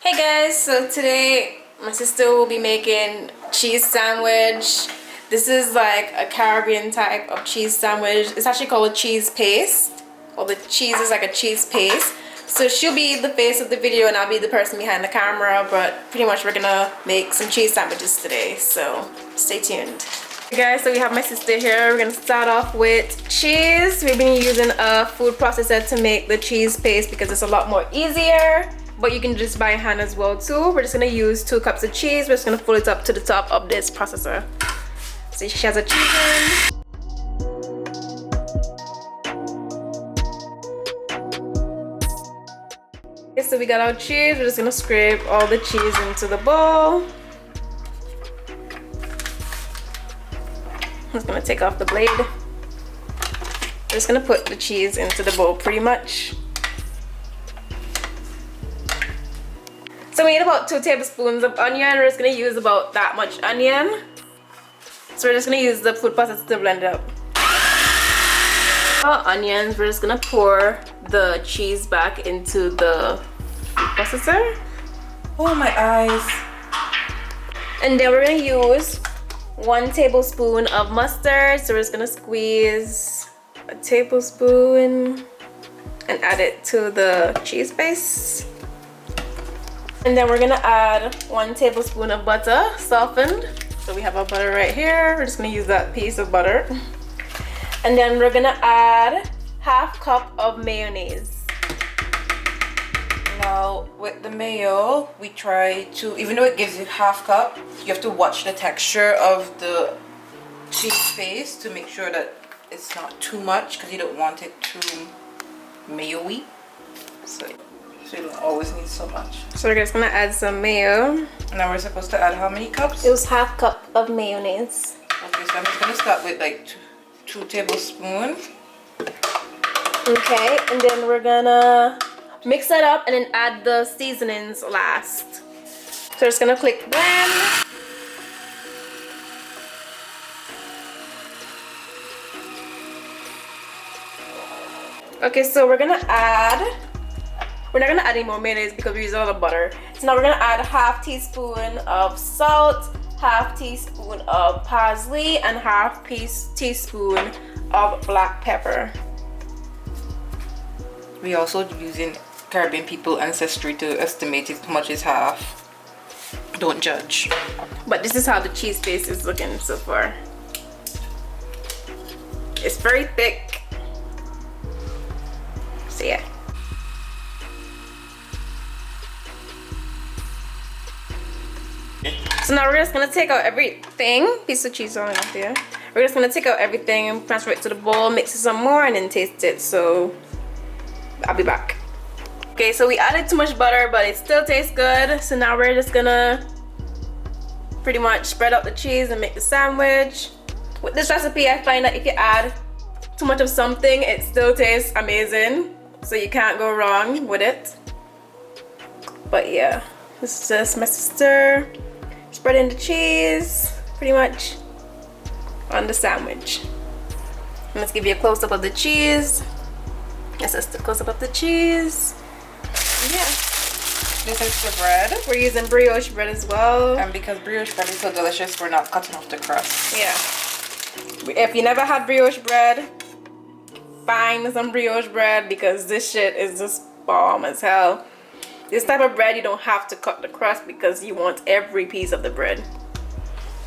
Hey guys, so today my sister will be making cheese sandwich. This is like a Caribbean type of cheese sandwich. It's actually called a cheese paste, or the cheese is like a cheese paste. So she'll be the face of the video and I'll be the person behind the camera, but pretty much we're gonna make some cheese sandwiches today, so stay tuned. Hey guys, so we have my sister here. We're gonna start off with cheese. We've been using a food processor to make the cheese paste because it's a lot more easier. But you can just buy hand as well too. We're just gonna use 2 cups of cheese. We're just gonna pull it up to the top of this processor. So she has a cheese in. Okay, so we got our cheese. We're just gonna scrape all the cheese into the bowl. I'm just gonna take off the blade. We're just gonna put the cheese into the bowl pretty much. So we need about 2 tablespoons of onion. We're just gonna use about that much onion. So we're just gonna use the food processor to blend it up. Our onions, we're just gonna pour the cheese back into the food processor. Oh, my eyes. And then we're gonna use 1 tablespoon of mustard. So we're just gonna squeeze a tablespoon and add it to the cheese paste. And then we're gonna add 1 tablespoon of butter, softened. So we have our butter right here. We're just gonna use that piece of butter. And then we're gonna add 1/2 cup of mayonnaise. Now, with the mayo, we try to, even though it gives you 1/2 cup, you have to watch the texture of the cheese paste to make sure that it's not too much, because you don't want it too mayo-y. So you don't always need so much. So we're just gonna add some mayo. Now we're supposed to add how many cups? It was 1/2 cup of mayonnaise. Okay, so I'm just gonna start with like 2 tablespoons. Okay, and then we're gonna mix that up and then add the seasonings last. So we're just gonna click blend. Okay, so we're not gonna add any more mayonnaise because we use all the butter. So now we're gonna add 1/2 teaspoon of salt, 1/2 teaspoon of parsley, and 1/2 teaspoon of black pepper. We also using Caribbean people ancestry to estimate how much is half. Don't judge. But this is how the cheese paste is looking so far. It's very thick. So yeah. So now we're just gonna take out everything. Piece of cheese on up there. We're just gonna take out everything and transfer it to the bowl, mix it some more, and then taste it. So I'll be back. Okay, so we added too much butter, but it still tastes good. So now we're just gonna pretty much spread out the cheese and make the sandwich. With this recipe, I find that if you add too much of something, it still tastes amazing. So you can't go wrong with it. But yeah, this is just my sister spreading the cheese pretty much on the sandwich. Let's give you a close-up of the cheese. Yes, that's the close-up of the cheese. Yeah. This is the bread. We're using brioche bread as well. And because brioche bread is so delicious, we're not cutting off the crust. Yeah. If you never had brioche bread, find some brioche bread because this shit is just bomb as hell. This type of bread, you don't have to cut the crust because you want every piece of the bread.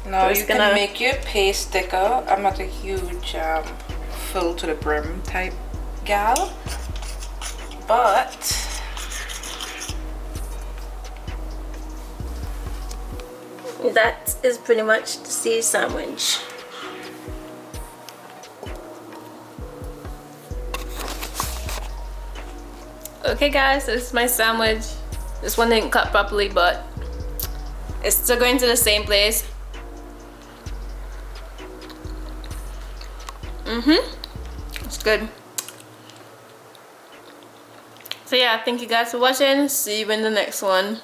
No, you can make your paste thicker. I'm not a huge full to the brim type gal, but that is pretty much the cheese sandwich. Okay guys, so this is my sandwich. This one didn't cut properly, but it's still going to the same place. It's good. So yeah, thank you guys for watching. See you in the next one.